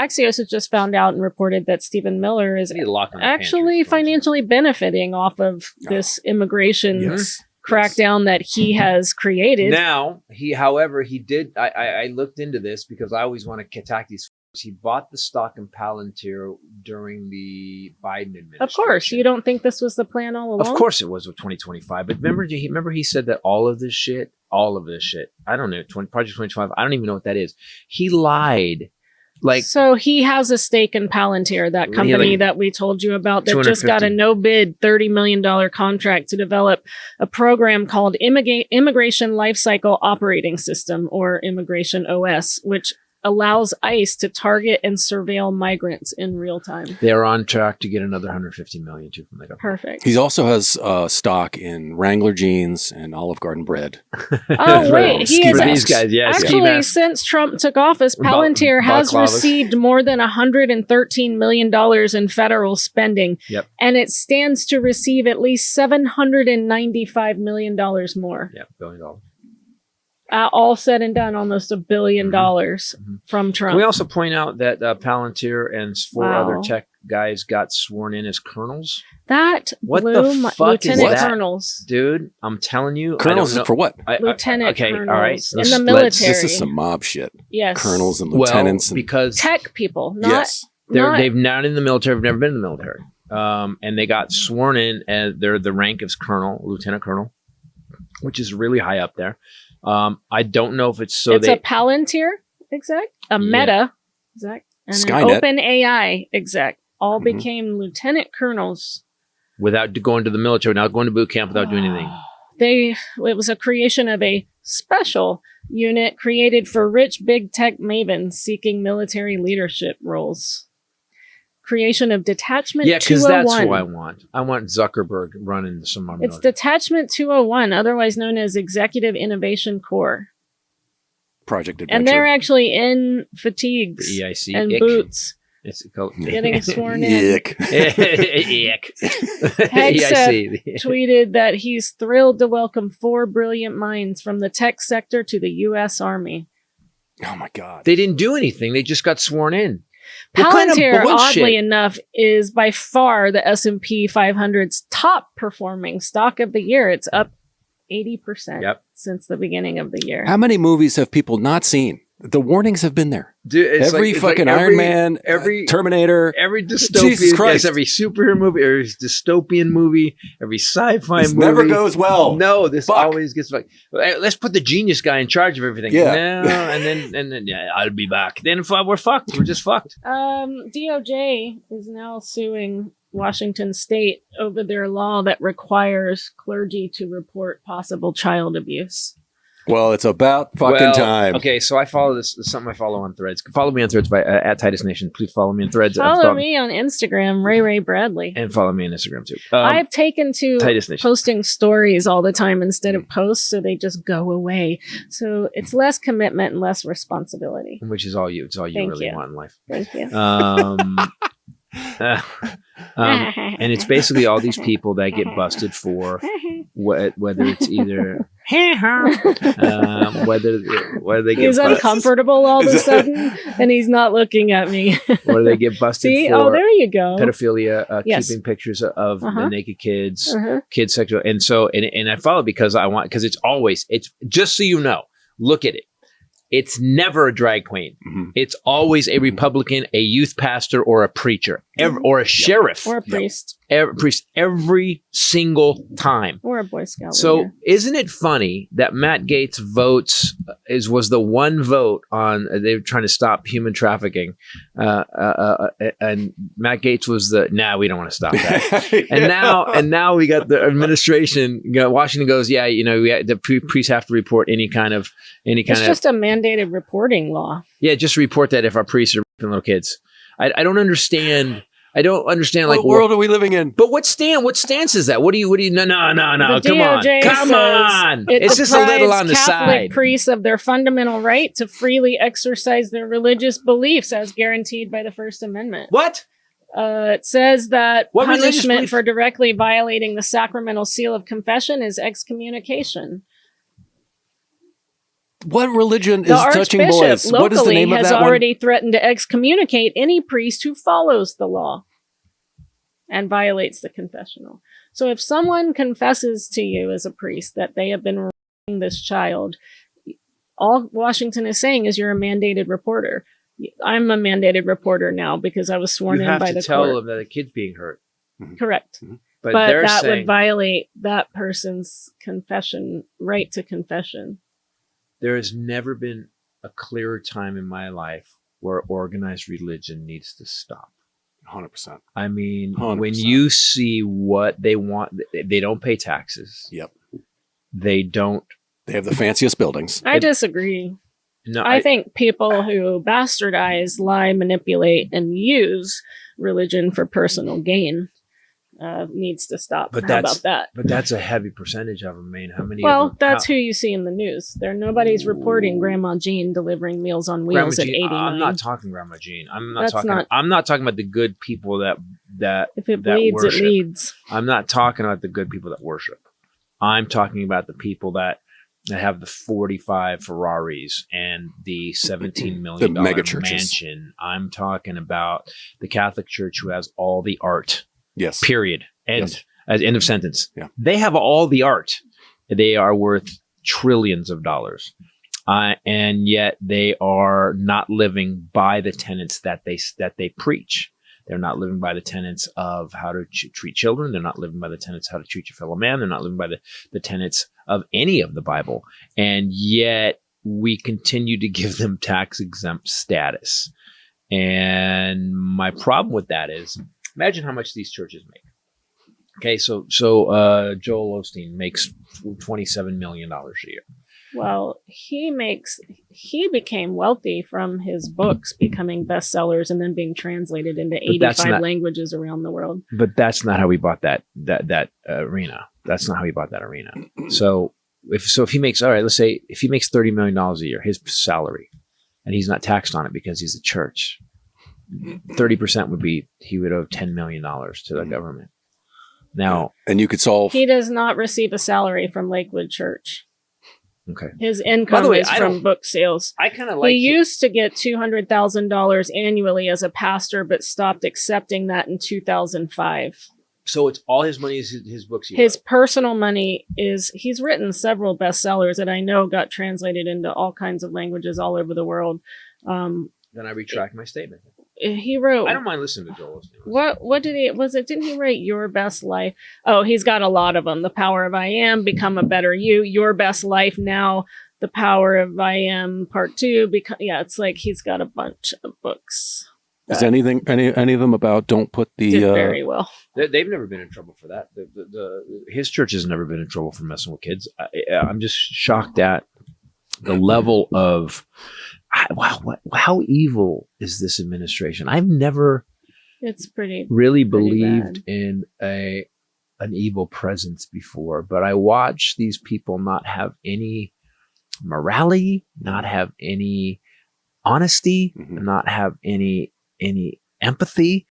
Axios has just found out and reported that Stephen Miller is actually financially benefiting off of this immigration crackdown that he has created. Now, he did. I looked into this because I always want to attack these. He bought the stock in Palantir during the Biden administration. Of course, you don't think this was the plan all along? Of course, it was with 2025. But remember, he said that all of this shit. I don't know. Project 2025. I don't even know what that is. He lied. So he has a stake in Palantir, that company that we told you about that just got a no-bid $30 million contract to develop a program called Immigration Lifecycle Operating System, or Immigration OS, which allows ICE to target and surveil migrants in real time. They're on track to get another $150 million too from the government. Perfect. He also has stock in Wrangler jeans and Olive Garden bread. Oh wait, he is these guys. Actually, since Trump took office, Palantir has received more than $113 million in federal spending, and it stands to receive at least $795 million more. Yeah, $1 billion. All said and done, almost $1 billion from Trump. Can we also point out that Palantir and 4 other tech guys got sworn in as colonels? That blew lieutenant colonels. Dude, I'm telling you. Colonels for what? Lieutenant colonels all right. in the military. This is some mob shit. Yes. Colonels and lieutenants. Because tech people. They've not in the military. They've never been in the military. And they got sworn in as the rank is colonel, lieutenant colonel, which is really high up there. I don't know if it's a Palantir exec, a Meta exec, and Skynet. an OpenAI exec. All became lieutenant colonels without going to the military, without going to boot camp, without doing anything. It was a creation of a special unit created for rich big tech mavens seeking military leadership roles. Creation of Detachment 201. Yeah, because that's who I want. I want Zuckerberg running some of It's Detachment 201, otherwise known as Executive Innovation Corps. Project Adventure. And they're actually in fatigues and boots. It's called getting sworn in. Ick. Hegseth tweeted that he's thrilled to welcome 4 brilliant minds from the tech sector to the U.S. Army. Oh my God. They didn't do anything. They just got sworn in. Palantir, oddly enough, is by far the S&P 500's top performing stock of the year. It's up 80% since the beginning of the year. How many movies have people not seen? The warnings have been there. Dude, every Iron Man, every Terminator, every dystopian, every superhero movie, every dystopian movie, every sci-fi movie. Never goes well. No, this always gets like. Let's put the genius guy in charge of everything. Yeah, no, and then I'll be back. Then we're fucked. We're just fucked. DOJ is now suing Washington State over their law that requires clergy to report possible child abuse. Well, it's about fucking time. Okay, so I follow this is something I follow on Threads. Follow me on Threads by at Titus Nation. Please follow me on Threads. Follow me on Instagram, Ray Bradley. And follow me on Instagram too. I've taken to posting stories all the time instead of posts, so they just go away. So it's less commitment and less responsibility. Which is all you. It's all you really want in life. Thank you. And it's basically all these people that get busted for whether it's either whether they get he's uncomfortable all of a sudden and he's not looking at me. Or they get busted for there you go. Pedophilia, keeping pictures of the naked kids, kids sexual, and I follow because it's just so you know, look at it. It's never a drag queen. Mm-hmm. It's always a Republican, a youth pastor, or a preacher, or a sheriff. Or a priest. Every single time. Or a Boy Scout. So isn't it funny that Matt Gaetz votes was the one vote on they were trying to stop human trafficking, and Matt Gaetz was we don't want to stop that. And now we got the administration. Washington goes, the priests have to report any kind of. It's just a mandated reporting law. Yeah, just report that if our priests are raping little kids. I don't understand. What world are we living in? But what stance is that? What do you no, come on. It's just a little on the Catholic side. Priests of their fundamental right to freely exercise their religious beliefs as guaranteed by the First Amendment. What? It says that punishment for directly violating the sacramental seal of confession is excommunication. What religion is The touching archbishop boys? What is the locally name of has that one? already threatened to excommunicate any priest who follows the law and violates the confessional. So if someone confesses to you as a priest that they have been raping this child, all Washington is saying is you're a mandated reporter. I'm a mandated reporter now because I was sworn in by the court. You have to tell them that a kid's being hurt. Correct. Mm-hmm. But that would violate that person's right to confession. There has never been a clearer time in my life where organized religion needs to stop. 100%. I mean, 100%. when you see what they want, they don't pay taxes. Yep. They have the fanciest buildings. I disagree. No, I think people who bastardize, lie, manipulate, and use religion for personal gain needs to stop. How about that? But that's a heavy percentage of them. I mean, how many? Well, that's who you see in the news. Nobody's reporting Grandma Jean delivering Meals on Wheels at 89. I'm not talking Grandma Jean. I'm not talking about the good people that if it bleeds, worship. It leads. I'm not talking about the good people that worship. I'm talking about the people that have the 45 Ferraris and the $17 million mega churches. mansion. I'm talking about the Catholic Church who has all the art. Yes. Period. End. Yes. As end of sentence. Yeah. They have all the art. They are worth trillions of dollars. And yet they are not living by the tenets that they preach. They're not living by the tenets of how to treat children. They're not living by the tenets of how to treat your fellow man. They're not living by the tenets of any of the Bible. And yet we continue to give them tax exempt status. And my problem with that is, imagine how much these churches make. Okay, so Joel Osteen makes $27 million a year. Well, he became wealthy from his books becoming bestsellers and then being translated into 85 languages around the world. But that's not how he bought that arena. That's not how he bought that arena. So if he makes, all right, let's say if he makes $30 million a year, his salary, and he's not taxed on it because he's a church, 30% would be, he would owe $10 million to the government. Now, and you could solve. He does not receive a salary from Lakewood Church. Okay. His income is from book sales. I kind of like. He used to get $200,000 annually as a pastor, but stopped accepting that in 2005. So it's all his money is his books. His personal money is. He's written several bestsellers that I know got translated into all kinds of languages all over the world. Then I retract my statement. He wrote. I don't mind listening to Joel. What did he? Didn't he write Your Best Life? Oh, he's got a lot of them. The Power of I Am, Become a Better You, Your Best Life Now, The Power of I Am, Part 2. It's like he's got a bunch of books. Is any of them about don't put the did very well? They've never been in trouble for that. His church has never been in trouble for messing with kids. I'm just shocked at the level of. Wow, how evil is this administration? I've never really believed in an evil presence before, but I watch these people not have any morality, not have any honesty, not have any empathy.